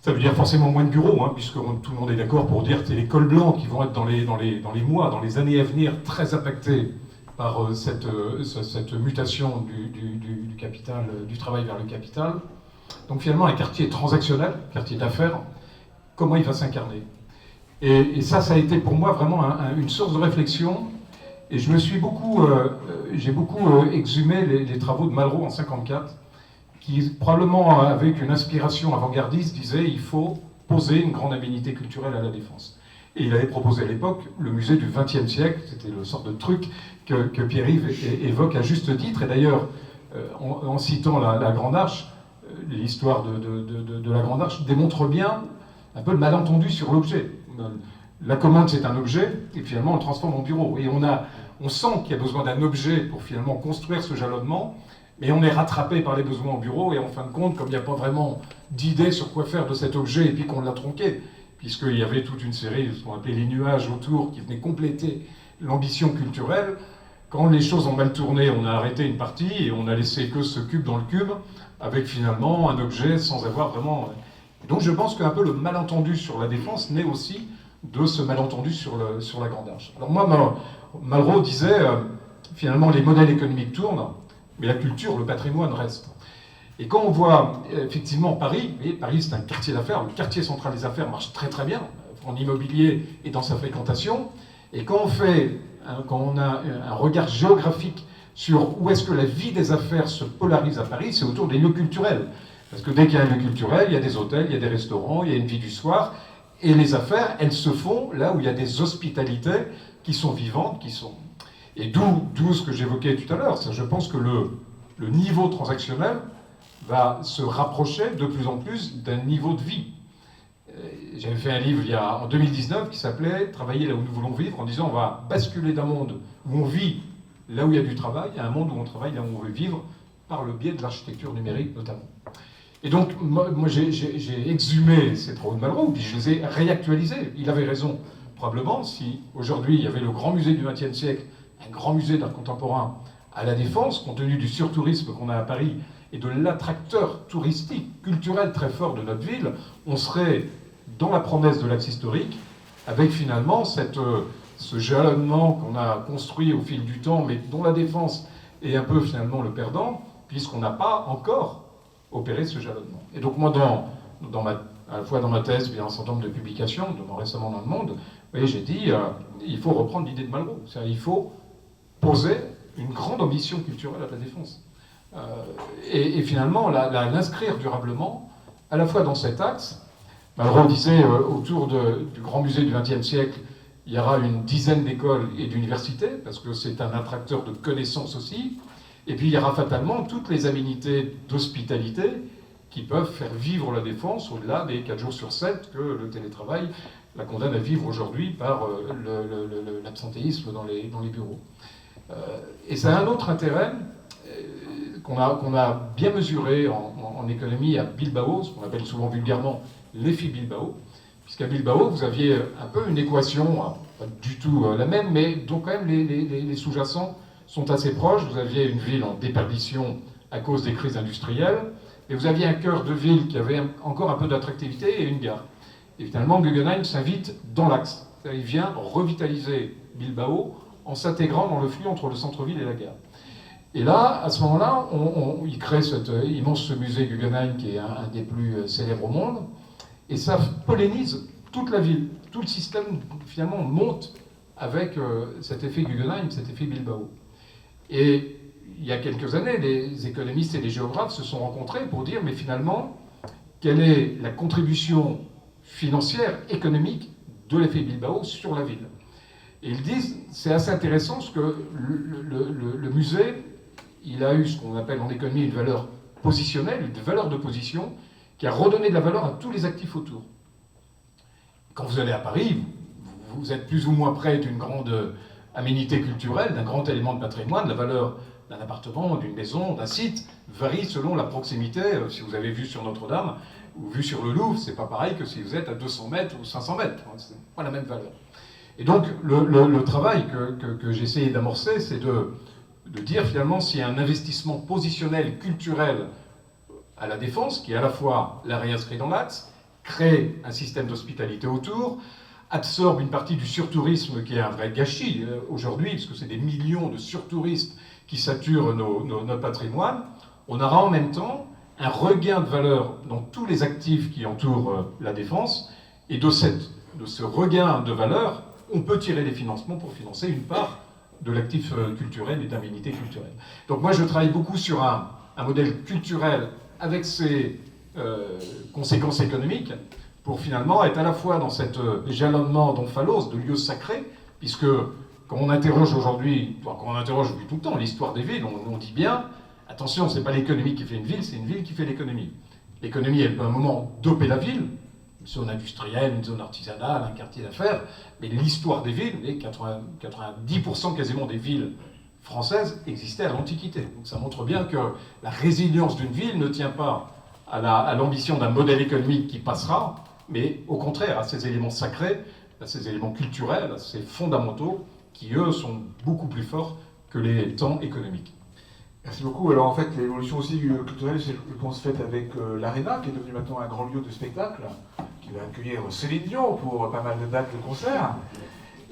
Ça veut dire forcément moins de bureaux, hein, puisque tout le monde est d'accord pour dire que c'est les cols blancs qui vont être dans les mois, dans les années à venir, très impactés par cette mutation du capital, du travail vers le capital. Donc finalement, un quartier transactionnel, quartier d'affaires, comment il va s'incarner? Et ça a été pour moi vraiment une source de réflexion. Et j'ai beaucoup exhumé les travaux de Malraux en 1954, qui probablement avec une inspiration avant-gardiste disait il faut poser une grande aménité culturelle à la Défense. Et il avait proposé à l'époque le musée du XXe siècle, c'était le sort de truc que Pierre-Yves évoque à juste titre. Et d'ailleurs, en citant la Grande Arche, l'histoire de la Grande Arche démontre bien un peu le malentendu sur l'objet. La commande, c'est un objet, et finalement, on le transforme en bureau. Et on sent qu'il y a besoin d'un objet pour finalement construire ce jalonnement, mais on est rattrapé par les besoins au bureau, et en fin de compte, comme il n'y a pas vraiment d'idée sur quoi faire de cet objet, et puis qu'on l'a tronqué, puisqu'il y avait toute une série de ce qu'on appelait les nuages autour, qui venaient compléter l'ambition culturelle, quand les choses ont mal tourné, on a arrêté une partie, et on a laissé que ce cube dans le cube, avec finalement un objet sans avoir vraiment... Donc je pense qu'un peu le malentendu sur la Défense naît aussi de ce malentendu sur la Grande Arche. Alors moi, Malraux disait, finalement, les modèles économiques tournent, mais la culture, le patrimoine reste. Et quand on voit effectivement Paris, et Paris c'est un quartier d'affaires, le quartier central des affaires marche très très bien, en immobilier et dans sa fréquentation, et quand on a un regard géographique sur où est-ce que la vie des affaires se polarise à Paris, c'est autour des lieux culturels. Parce que dès qu'il y a un lieu culturel, il y a des hôtels, il y a des restaurants, il y a une vie du soir, et les affaires, elles se font là où il y a des hospitalités qui sont vivantes, Et d'où ce que j'évoquais tout à l'heure, je pense que le niveau transactionnel va se rapprocher de plus en plus d'un niveau de vie. J'avais fait un livre en 2019 qui s'appelait « Travailler là où nous voulons vivre », en disant on va basculer d'un monde où on vit là où il y a du travail à un monde où on travaille là où on veut vivre, par le biais de l'architecture numérique notamment. Et donc, moi j'ai exhumé ces travaux de Malraux, puis je les ai réactualisés. Il avait raison, probablement, si aujourd'hui il y avait le grand musée du XXe siècle, un grand musée d'art contemporain à la Défense, compte tenu du surtourisme qu'on a à Paris et de l'attracteur touristique, culturel très fort de notre ville, on serait dans la promesse de l'axe historique, avec finalement ce jalonnement qu'on a construit au fil du temps, mais dont la défense est un peu finalement le perdant, puisqu'on n'a pas encore opéré ce jalonnement. Et donc moi, à la fois dans ma thèse, puis un certain nombre de publications, notamment récemment dans Le Monde, j'ai dit il faut reprendre l'idée de Malraux. C'est-à-dire il faut poser une grande ambition culturelle à la défense. Et finalement, l'inscrire durablement, à la fois dans cet axe. Malraux disait, autour du grand musée du XXe siècle, il y aura une dizaine d'écoles et d'universités, parce que c'est un attracteur de connaissances aussi. Et puis il y aura fatalement toutes les aménités d'hospitalité qui peuvent faire vivre la défense au-delà des 4 jours sur 7 que le télétravail la condamne à vivre aujourd'hui par l'absentéisme dans les bureaux. Et ça a un autre intérêt qu'on a bien mesuré en économie à Bilbao, ce qu'on appelle souvent vulgairement l'effet Bilbao, puisqu'à Bilbao, vous aviez un peu une équation, pas du tout la même, mais dont quand même les sous-jacents sont assez proches. Vous aviez une ville en déperdition à cause des crises industrielles, et vous aviez un cœur de ville qui avait encore un peu d'attractivité et une gare. Et finalement, Guggenheim s'invite dans l'axe. Il vient revitaliser Bilbao en s'intégrant dans le flux entre le centre-ville et la gare. Et là, à ce moment-là, il crée cet immense musée Guggenheim qui est un des plus célèbres au monde, et ça pollinise toute la ville. Tout le système, finalement, monte avec cet effet Guggenheim, cet effet Bilbao. Et il y a quelques années, les économistes et les géographes se sont rencontrés pour dire, mais finalement, quelle est la contribution financière, économique de l'effet Bilbao sur la ville? Et ils disent, c'est assez intéressant parce que le musée, il a eu ce qu'on appelle en économie une valeur positionnelle, une valeur de position, qui a redonné de la valeur à tous les actifs autour. Quand vous allez à Paris, vous êtes plus ou moins près d'une grande aménité culturelle, d'un grand élément de patrimoine. La valeur d'un appartement, d'une maison, d'un site varie selon la proximité. Si vous avez vu sur Notre-Dame ou vu sur le Louvre, c'est pas pareil que si vous êtes à 200 mètres ou 500 mètres. C'est pas la même valeur. Et donc le travail que j'ai essayé d'amorcer, c'est de dire finalement s'il y a un investissement positionnel, culturel à la défense, qui à la fois la réinscrit dans l'axe, crée un système d'hospitalité autour, absorbe une partie du surtourisme qui est un vrai gâchis aujourd'hui, parce que c'est des millions de surtouristes qui saturent notre patrimoine, on aura en même temps un regain de valeur dans tous les actifs qui entourent la défense, et de ce regain de valeur, on peut tirer des financements pour financer une part de l'actif culturel et d'aménité culturelle. Donc moi je travaille beaucoup sur un modèle culturel avec ses conséquences économiques, pour finalement être à la fois dans cet jalonnement d'omphalos, de lieux sacrés, puisque quand on interroge aujourd'hui, quand on interroge depuis tout le temps l'histoire des villes, on dit bien, attention, c'est pas l'économie qui fait une ville, c'est une ville qui fait l'économie. L'économie, elle peut à un moment doper la ville, une zone industrielle, une zone artisanale, un quartier d'affaires, mais l'histoire des villes, et 90% quasiment des villes françaises existaient à l'Antiquité. Donc ça montre bien que la résilience d'une ville ne tient pas à l'ambition d'un modèle économique qui passera, mais au contraire à ces éléments sacrés, à ces éléments culturels, à ces fondamentaux qui, eux, sont beaucoup plus forts que les temps économiques. Merci beaucoup. Alors en fait, l'évolution aussi culturelle, c'est, je pense, faite avec l'Arena, qui est devenu maintenant un grand lieu de spectacle, qui va accueillir Céline Dion pour pas mal de dates de concerts.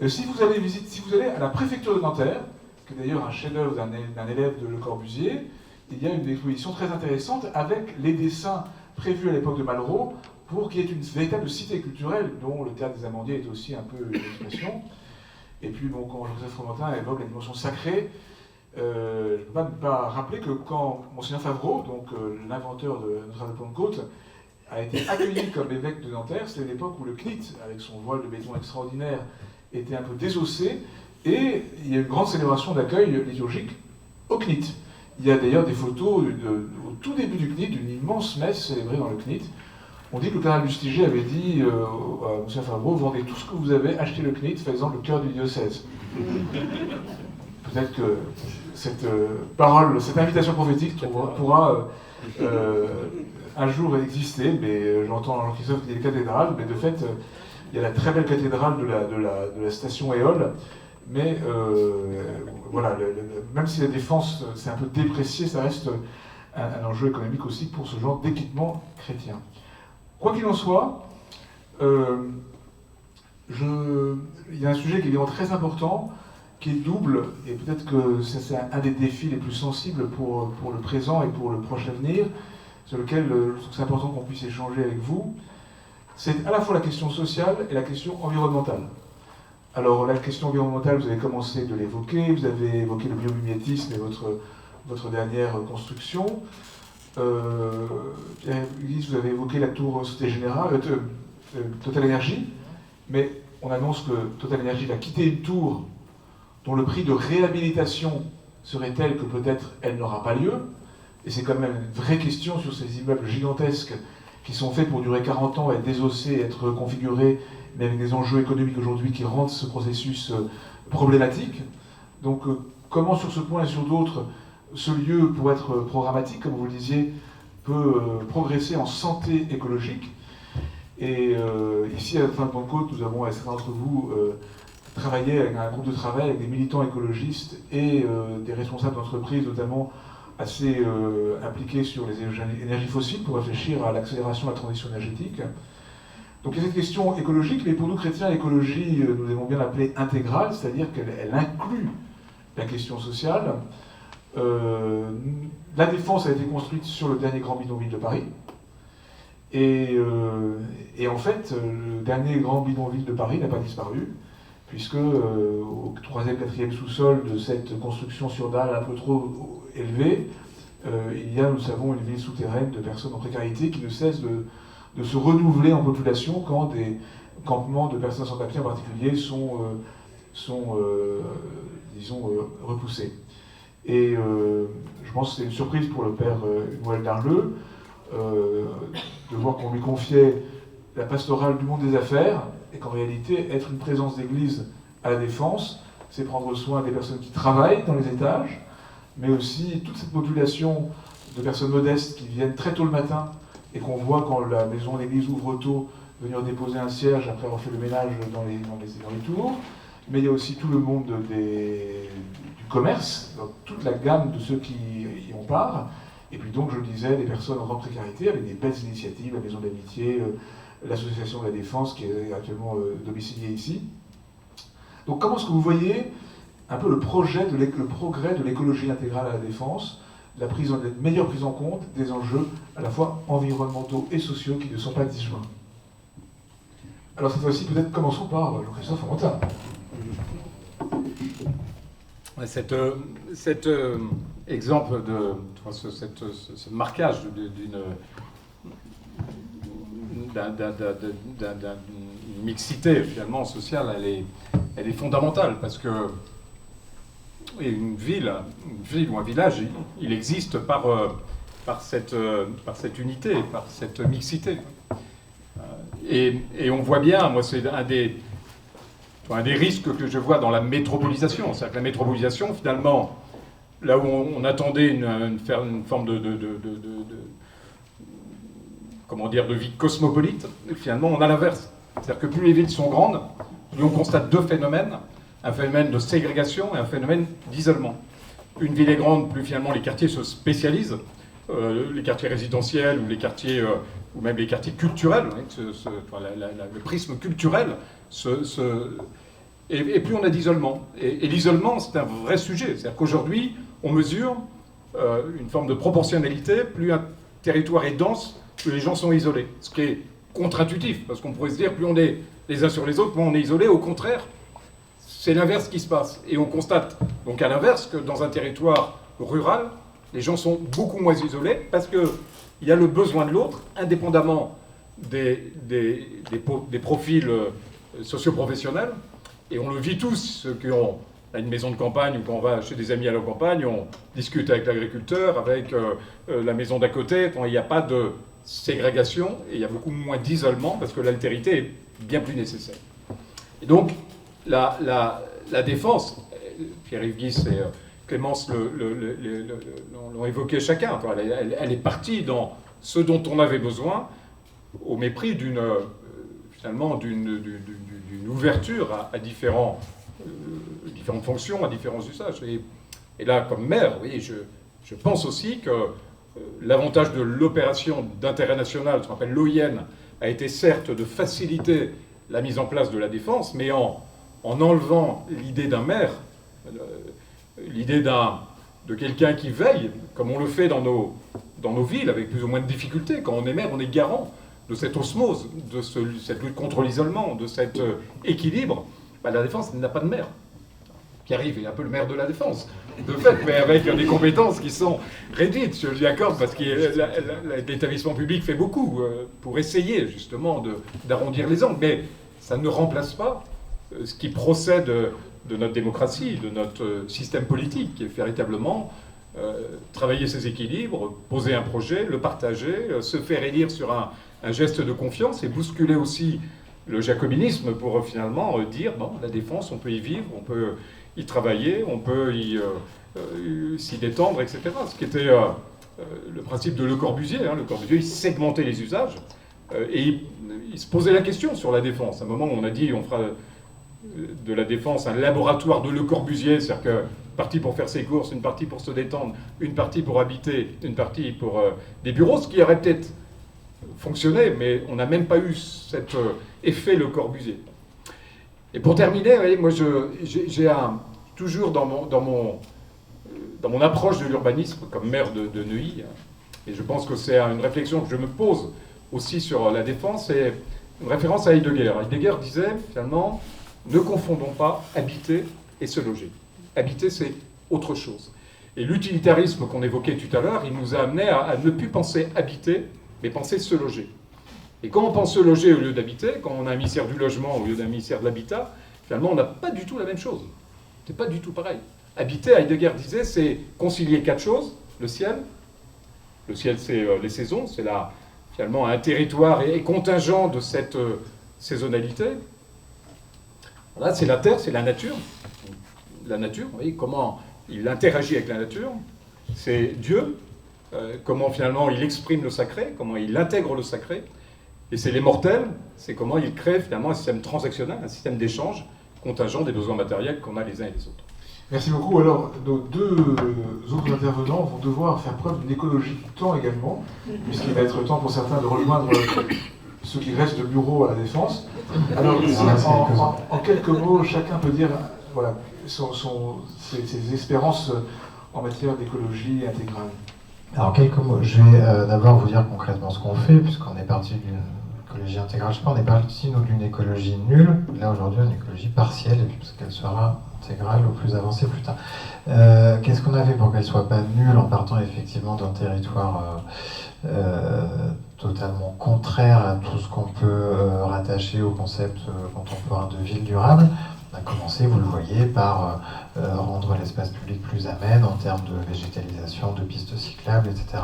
Si vous allez à la préfecture de Nanterre, qui est d'ailleurs un chef-d'œuvre d'un élève de Le Corbusier, il y a une exposition très intéressante avec les dessins prévus à l'époque de Malraux pour qu'il y ait une véritable cité culturelle dont le théâtre des Amandiers est aussi un peu une expression. Et puis bon, quand Joseph Fromentin évoque la dimension sacrée, je ne peux pas rappeler que quand Monseigneur Favreau, donc l'inventeur de Notre-Dame de Pentecôte, a été accueilli comme évêque de Nanterre, c'était l'époque où le CNIT, avec son voile de béton extraordinaire, était un peu désossé, et il y a eu une grande célébration d'accueil liturgique au CNIT. Il y a d'ailleurs des photos au tout début du CNIT, d'une immense messe célébrée dans le CNIT. On dit que le cardinal Lustiger avait dit à Monseigneur Favreau, vendez tout ce que vous avez, achetez le CNIT, faisant le cœur du diocèse. Peut-être que cette parole, cette invitation prophétique pourra un jour exister, mais j'entends Jean-Christophe qui dit cathédrale, mais de fait, il y a la très belle cathédrale de la station Éole, mais voilà, même si la défense s'est un peu dépréciée, ça reste un enjeu économique aussi pour ce genre d'équipement chrétien. Quoi qu'il en soit, il y a un sujet qui est évidemment très important, qui est double, et peut-être que c'est un des défis les plus sensibles pour le présent et pour le proche avenir, sur lequel je trouve que c'est important qu'on puisse échanger avec vous. C'est à la fois la question sociale et la question environnementale. Alors la question environnementale, vous avez commencé de l'évoquer, vous avez évoqué le biomimétisme et votre dernière construction. Vous avez évoqué la tour Société Générale, Total Energy, mais on annonce que Total Energy va quitter une tour dont le prix de réhabilitation serait tel que peut-être elle n'aura pas lieu. Et c'est quand même une vraie question sur ces immeubles gigantesques qui sont faits pour durer 40 ans, être désossés, être configurés, mais avec des enjeux économiques aujourd'hui qui rendent ce processus problématique. Donc comment sur ce point et sur d'autres, ce lieu, pour être programmatique, comme vous le disiez, peut progresser en santé écologique. Et ici, à la fin de Pentecôte, nous avons, certains d'entre vous, travaillé avec un groupe de travail avec des militants écologistes et des responsables d'entreprises, notamment assez impliqués sur les énergies fossiles, pour réfléchir à l'accélération de la transition énergétique. Donc il y a cette question écologique, mais pour nous chrétiens, l'écologie, nous aimons bien l'appeler intégrale, c'est-à-dire qu'elle inclut la question sociale. La Défense a été construite sur le dernier grand bidonville de Paris. Et en fait, le dernier grand bidonville de Paris n'a pas disparu, puisque au 3e, 4e sous-sol de cette construction sur dalle un peu trop élevée, il y a, nous le savons, une ville souterraine de personnes en précarité qui ne cesse de se renouveler en population quand des campements de personnes sans papier en particulier sont disons, repoussés. Et je pense que c'est une surprise pour le père Noël Darleux de voir qu'on lui confiait la pastorale du monde des affaires et qu'en réalité, être une présence d'église à la Défense, c'est prendre soin des personnes qui travaillent dans les étages, mais aussi toute cette population de personnes modestes qui viennent très tôt le matin et qu'on voit quand la maison d'église ouvre tôt, venir déposer un cierge après avoir fait le ménage dans les tours. Mais il y a aussi tout le monde du commerce, donc toute la gamme de ceux qui y ont part. Et puis donc, je le disais, des personnes en grande précarité avec des belles initiatives, la Maison d'Amitié, l'Association de la Défense qui est actuellement domiciliée ici. Donc comment est-ce que vous voyez un peu le progrès de l'écologie intégrale à la Défense, la meilleure prise en compte des enjeux à la fois environnementaux et sociaux qui ne sont pas disjoints? Alors cette fois-ci, peut-être commençons par Jean-Christophe Amontin. Cet exemple ce marquage d'une mixité finalement sociale, elle est fondamentale parce que une ville ou un village, il existe par cette unité, par cette mixité. Et on voit bien, moi c'est un des risques que je vois dans la métropolisation. C'est-à-dire que la métropolisation, finalement, là où on attendait faire une forme de vie cosmopolite, finalement on a l'inverse. C'est-à-dire que plus les villes sont grandes, plus on constate deux phénomènes, un phénomène de ségrégation et un phénomène d'isolement. Une ville est grande, plus finalement les quartiers se spécialisent, les quartiers résidentiels ou les quartiers, ou même les quartiers culturels, le prisme culturel et plus on a d'isolement. Et l'isolement, c'est un vrai sujet. C'est-à-dire qu'aujourd'hui, on mesure une forme de proportionnalité. Plus un territoire est dense, plus les gens sont isolés. Ce qui est contre-intuitif, parce qu'on pourrait se dire, plus on est les uns sur les autres, plus on est isolé. Au contraire, c'est l'inverse qui se passe. Et on constate donc à l'inverse que dans un territoire rural, les gens sont beaucoup moins isolés parce qu'il y a le besoin de l'autre, indépendamment des profils socio-professionnels. Et on le vit tous, ceux qui ont une maison de campagne ou quand on va chez des amis à la campagne, on discute avec l'agriculteur, avec la maison d'à côté. Il n'y a pas de ségrégation et il y a beaucoup moins d'isolement parce que l'altérité est bien plus nécessaire. Et donc, la défense, Pierre-Yves Guis et Clémence l'ont évoqué chacun. Elle est partie dans ce dont on avait besoin au mépris d'une ouverture à différentes fonctions, à différents usages. Et là, comme maire, oui, je pense aussi que l'avantage de l'opération d'intérêt national, ce qu'on appelle l'OIN, a été certes de faciliter la mise en place de la défense, mais en enlevant l'idée d'un maire, l'idée de quelqu'un qui veille, comme on le fait dans nos villes, avec plus ou moins de difficultés. Quand on est maire, on est garant de cette osmose, de cette lutte contre l'isolement, de cet équilibre. La défense n'a pas de maire. Pierre-Yves est un peu le maire de la défense, de fait, mais avec des compétences qui sont réduites, je lui accorde, parce que l'établissement public fait beaucoup pour essayer justement d'arrondir les angles, mais ça ne remplace pas ce qui procède de notre démocratie, de notre système politique, qui est véritablement travailler ses équilibres, poser un projet, le partager, se faire élire sur un geste de confiance et bousculer aussi le jacobinisme pour finalement dire, bon, la défense, on peut y vivre, on peut y travailler, on peut s'y détendre, etc. Ce qui était le principe de Le Corbusier. Le Corbusier, il segmentait les usages et il se posait la question sur la défense. À un moment où on a dit on fera de la défense un laboratoire de Le Corbusier, c'est-à-dire que une partie pour faire ses courses, une partie pour se détendre, une partie pour habiter, une partie pour des bureaux, ce qui aurait peut-être fonctionné, mais on n'a même pas eu cet effet Le Corbusier. Et pour terminer, vous voyez, moi j'ai toujours dans mon approche de l'urbanisme comme maire de Neuilly, et je pense que c'est une réflexion que je me pose aussi sur la défense, et une référence à Heidegger. Heidegger disait finalement, ne confondons pas habiter et se loger. Habiter, c'est autre chose. Et l'utilitarisme qu'on évoquait tout à l'heure, il nous a amené à ne plus penser habiter, mais penser se loger. Et quand on pense se loger au lieu d'habiter, quand on a un ministère du logement au lieu d'un ministère de l'habitat, finalement on n'a pas du tout la même chose. C'est pas du tout pareil. Habiter, Heidegger disait, c'est concilier quatre choses. Le ciel, c'est les saisons, c'est finalement un territoire et contingent de cette saisonnalité. Voilà, c'est la terre, c'est la nature. La nature, vous voyez comment il interagit avec la nature. C'est Dieu, comment finalement il exprime le sacré, comment il intègre le sacré. Et c'est les mortels, c'est comment il crée finalement un système transactionnel, un système d'échange contingent des besoins matériels qu'on a les uns et les autres. Merci beaucoup. Alors, nos deux autres intervenants vont devoir faire preuve d'une écologie du temps également, puisqu'il va être temps pour certains de rejoindre ceux qui restent de bureau à la Défense. Alors, en quelques mots, chacun peut dire voilà, ses espérances en matière d'écologie intégrale. Alors, quelques mots. Je vais d'abord vous dire concrètement ce qu'on fait, puisqu'on est parti d'une écologie intégrale. Je sais pas, on est parti nous d'une écologie nulle, là aujourd'hui une écologie partielle, et puis parce qu'elle sera intégrale ou plus avancée plus tard. Qu'est-ce qu'on a fait pour qu'elle soit pas nulle en partant effectivement d'un territoire totalement contraire à tout ce qu'on peut rattacher au concept contemporain de ville durable? On a commencé, vous le voyez, par rendre l'espace public plus amène en termes de végétalisation, de pistes cyclables, etc.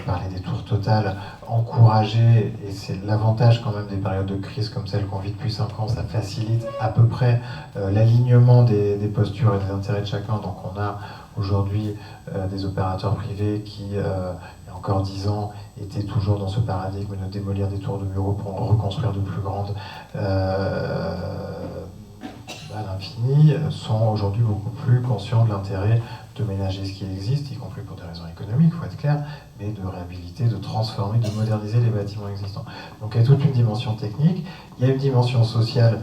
Parler des tours totales, encourager, et c'est l'avantage quand même des périodes de crise comme celle qu'on vit depuis 5 ans, ça facilite à peu près l'alignement des postures et des intérêts de chacun. Donc on a aujourd'hui des opérateurs privés qui, il y a encore 10 ans, étaient toujours dans ce paradigme de démolir des tours de bureaux pour en reconstruire de plus grandes à l'infini, sont aujourd'hui beaucoup plus conscients de l'intérêt de ménager ce qui existe, y compris pour des raisons économiques, il faut être clair, mais de réhabiliter, de transformer, de moderniser les bâtiments existants. Donc il y a toute une dimension technique, il y a une dimension sociale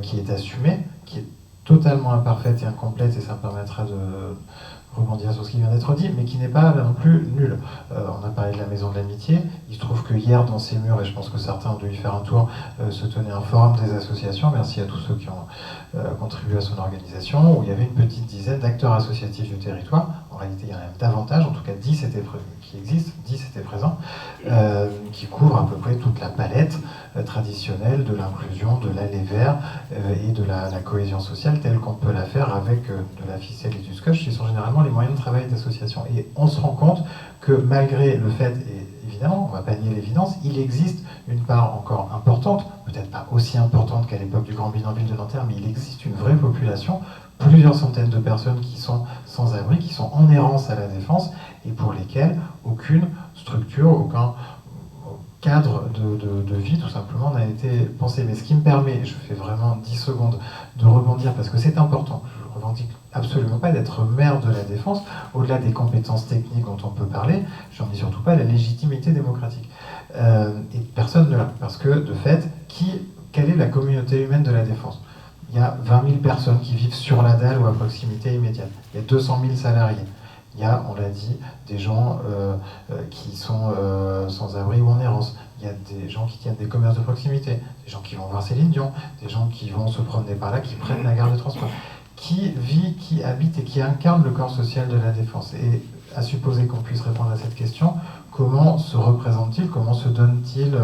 qui est assumée, qui est totalement imparfaite et incomplète, et ça me permettra de rebondir sur ce qui vient d'être dit, mais qui n'est pas là non plus nul. On a parlé de la Maison de l'Amitié, il se trouve que hier dans ces murs, et je pense que certains ont dû y faire un tour, se tenait un forum des associations, merci à tous ceux qui ont contribué à son organisation, où il y avait une petite dizaine d'acteurs associatifs du territoire. En réalité, il y en a même davantage, en tout cas 10 étaient qui existent, 10 étaient présents, qui couvrent à peu près toute la palette traditionnelle de l'inclusion, de l'aller vers et de la cohésion sociale telle qu'on peut la faire avec de la ficelle et du scotch, qui sont généralement les moyens de travail d'association. Et on se rend compte que malgré le fait, et évidemment, on ne va pas nier l'évidence, il existe une part encore importante, peut-être pas aussi importante qu'à l'époque du grand bidonville de Nanterre, mais il existe une vraie population, plusieurs centaines de personnes qui sont sans abri, qui sont en errance à la Défense, et pour lesquelles aucune structure, aucun cadre de vie tout simplement n'a été pensé. Mais ce qui me permet, je fais vraiment 10 secondes de rebondir parce que c'est important, je ne revendique absolument pas d'être maire de la Défense, au-delà des compétences techniques dont on peut parler, j'en dis surtout pas la légitimité démocratique. Et personne ne l'a, parce que de fait, qui quelle est la communauté humaine de la Défense? Il y a 20 000 personnes qui vivent sur la dalle ou à proximité immédiate. Il y a 200 000 salariés. Il y a, on l'a dit, des gens qui sont sans abri ou en errance. Il y a des gens qui tiennent des commerces de proximité, des gens qui vont voir Céline Dion, des gens qui vont se promener par là, qui prennent la gare de transport. Qui vit, qui habite et qui incarne le corps social de la Défense? Et à supposer qu'on puisse répondre à cette question, comment se représente-t-il, comment se donne-t-il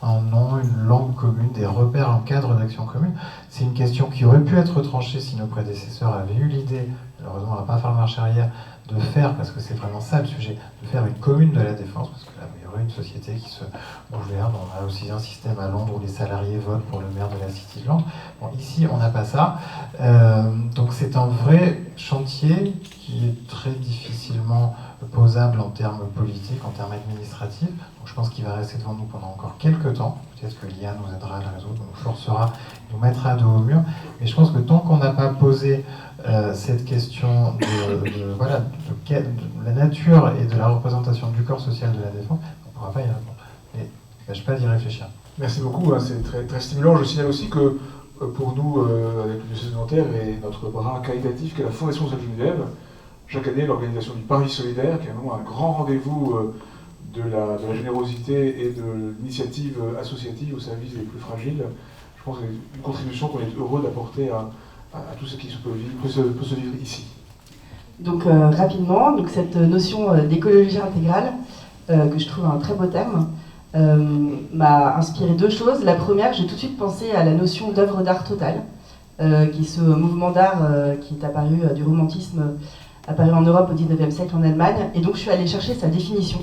un nom, une langue commune, des repères, un cadre d'action commune? C'est une question qui aurait pu être tranchée si nos prédécesseurs avaient eu l'idée, malheureusement on va pas faire marche arrière, de faire, parce que c'est vraiment ça le sujet, de faire une commune de la Défense, parce que là, il y aurait une société qui se gouverne. On a aussi un système à Londres où les salariés votent pour le maire de la City de Londres. Bon, ici, on n'a pas ça. Donc c'est un vrai chantier qui est très difficilement posable en termes politiques, en termes administratifs. Donc je pense qu'il va rester devant nous pendant encore quelques temps. Peut-être que l'IA nous aidera à le résoudre, nous forcera, nous mettra dos au mur. Mais je pense que tant qu'on n'a pas posé cette question de la nature et de la représentation du corps social de la Défense, on ne pourra pas y répondre. Et il ne empêche pas d'y réfléchir. Merci beaucoup, hein, c'est très, très stimulant. Je signale aussi que pour nous, avec le diocèse de Nanterre et notre bras caritatif qui est la Fondation Sainte-Geneviève, chaque année l'organisation du Paris solidaire, qui est vraiment un grand rendez-vous de la générosité et de l'initiative associative au service des plus fragiles. Je pense que c'est une contribution qu'on est heureux d'apporter à tout ce qui peut se vivre ici. Donc rapidement, donc cette notion d'écologie intégrale, que je trouve un très beau thème, m'a inspiré deux choses. La première, j'ai tout de suite pensé à la notion d'œuvre d'art totale, qui est ce mouvement d'art qui est apparu du romantisme, apparu en Europe au XIXe siècle en Allemagne. Et donc je suis allée chercher sa définition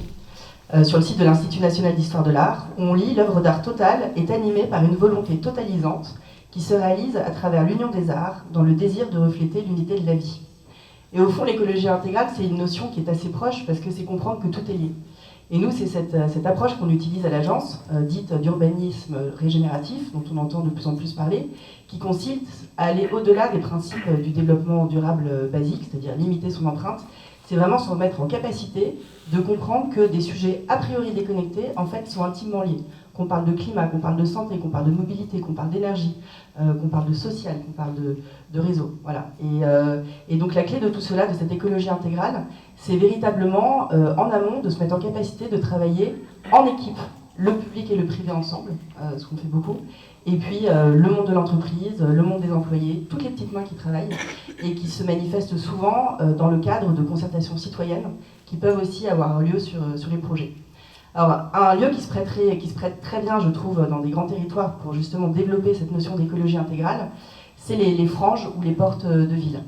sur le site de l'Institut national d'histoire de l'art. On lit: l'œuvre d'art totale est animée par une volonté totalisante qui se réalise à travers l'union des arts dans le désir de refléter l'unité de la vie. Et au fond, l'écologie intégrale, c'est une notion qui est assez proche parce que c'est comprendre que tout est lié. Et nous, c'est cette approche qu'on utilise à l'agence, dite d'urbanisme régénératif, dont on entend de plus en plus parler, qui consiste à aller au-delà des principes du développement durable basique, c'est-à-dire limiter son empreinte. C'est vraiment se remettre en capacité de comprendre que des sujets a priori déconnectés, en fait, sont intimement liés. Qu'on parle de climat, qu'on parle de santé, qu'on parle de mobilité, qu'on parle d'énergie, qu'on parle de social, qu'on parle de réseau. Voilà. Et donc la clé de tout cela, de cette écologie intégrale, c'est véritablement en amont de se mettre en capacité de travailler en équipe, le public et le privé ensemble, ce qu'on fait beaucoup, et puis le monde de l'entreprise, le monde des employés, toutes les petites mains qui travaillent et qui se manifestent souvent dans le cadre de concertations citoyennes qui peuvent aussi avoir lieu sur les projets. Alors, un lieu qui se prête très bien, je trouve, dans des grands territoires pour justement développer cette notion d'écologie intégrale, c'est les franges ou les portes de ville.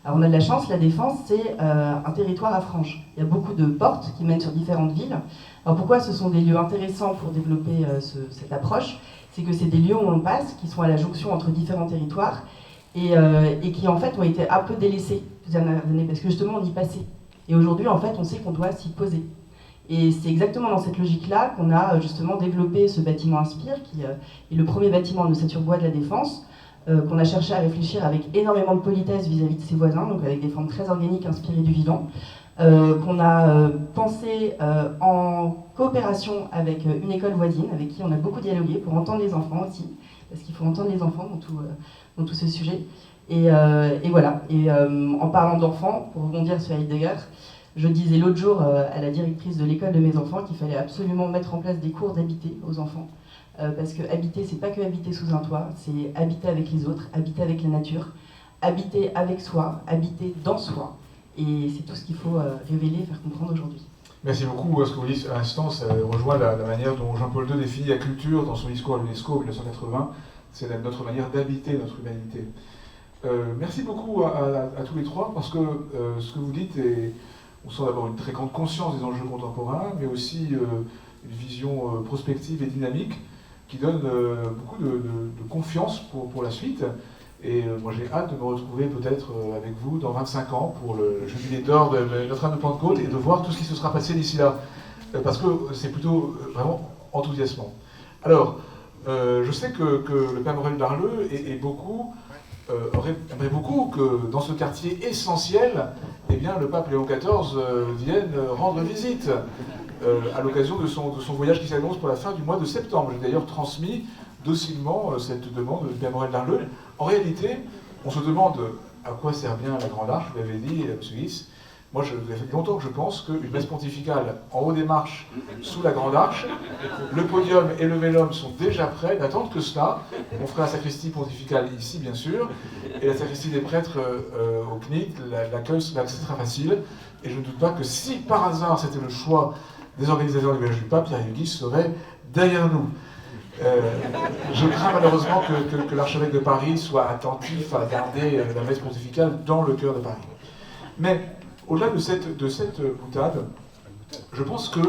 Alors, on a de la chance, la Défense, c'est un territoire à franges. Il y a beaucoup de portes qui mènent sur différentes villes. Alors, pourquoi ce sont des lieux intéressants pour développer cette approche? C'est que c'est des lieux où on passe, qui sont à la jonction entre différents territoires, et qui, en fait, ont été un peu délaissés ces dernières années, parce que justement, on y passait. Et aujourd'hui, en fait, on sait qu'on doit s'y poser. Et c'est exactement dans cette logique-là qu'on a justement développé ce bâtiment Inspire, qui est le premier bâtiment en ossature bois de la Défense, qu'on a cherché à réfléchir avec énormément de politesse vis-à-vis de ses voisins, donc avec des formes très organiques inspirées du vivant, qu'on a pensé en coopération avec une école voisine, avec qui on a beaucoup dialogué pour entendre les enfants aussi, parce qu'il faut entendre les enfants dans tout ce sujet. Et voilà, et en parlant d'enfants, pour rebondir sur Heidegger, je disais l'autre jour à la directrice de l'école de mes enfants qu'il fallait absolument mettre en place des cours d'habiter aux enfants. Parce que habiter, c'est pas que habiter sous un toit, c'est habiter avec les autres, habiter avec la nature, habiter avec soi, habiter dans soi. Et c'est tout ce qu'il faut révéler et faire comprendre aujourd'hui. Merci beaucoup. Ce que vous dites à l'instant, ça rejoint la manière dont Jean-Paul II définit la culture dans son discours à l'UNESCO en 1980. C'est notre manière d'habiter notre humanité. Merci beaucoup à tous les trois, parce que ce que vous dites est... On sent d'abord une très grande conscience des enjeux contemporains, mais aussi une vision prospective et dynamique qui donne beaucoup de confiance pour la suite. Et moi j'ai hâte de me retrouver peut-être avec vous dans 25 ans pour le jubilé d'or de Notre-Dame de Pentecôte et de voir tout ce qui se sera passé d'ici là. Parce que c'est plutôt vraiment enthousiasmant. Alors, je sais que le Père Maurel Darleux et beaucoup... aimerait beaucoup que dans ce quartier essentiel, eh bien, le pape Léon XIV vienne rendre visite. à l'occasion de son voyage qui s'annonce pour la fin du mois de septembre. J'ai d'ailleurs transmis docilement cette demande de Pierre Morel d'Arleux. En réalité, on se demande à quoi sert bien la Grande Arche, vous l'avez dit, M. Guis. Moi, ça fait longtemps que je pense qu'une messe pontificale en haut des marches, sous la Grande Arche, le podium et le vélum sont déjà prêts, n'attendent que cela. On fera la sacristie pontificale ici, bien sûr, et la sacristie des prêtres au CNIT, l'accueil sera facile. Et je ne doute pas que si par hasard c'était le choix des organisateurs du voyage du pape, Pierre Guis serait derrière nous. Je crains malheureusement que l'archevêque de Paris soit attentif à garder la messe pontificale dans le cœur de Paris. Mais au-delà de cette boutade, je pense qu'en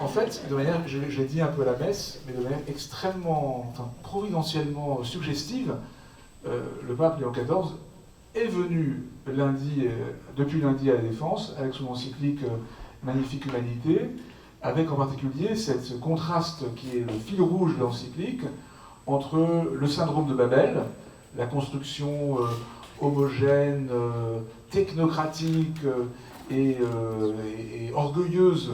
fait, de manière, je l'ai dit un peu à la messe, mais de manière extrêmement, providentiellement suggestive, le pape Léon XIV est venu depuis lundi à la Défense, avec son encyclique Magnifique Humanité, avec en particulier ce contraste qui est le fil rouge de l'encyclique entre le syndrome de Babel, la construction homogène, technocratique et orgueilleuse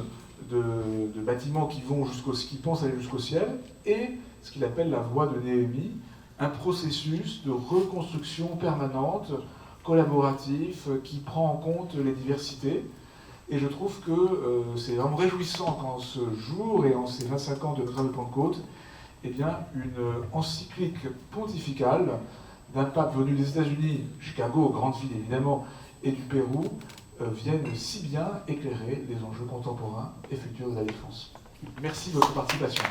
de bâtiments qui pensent aller jusqu'au ciel, et ce qu'il appelle la voie de Néhémie, un processus de reconstruction permanente, collaboratif, qui prend en compte les diversités. Et je trouve que c'est vraiment réjouissant qu'en ce jour et en ces 25 ans de Notre-Dame de Pentecôte, eh bien, une encyclique pontificale d'un pape venu des États-Unis, Chicago, grande ville évidemment, et du Pérou, vienne si bien éclairer les enjeux contemporains et futurs de la défense. Merci de votre participation.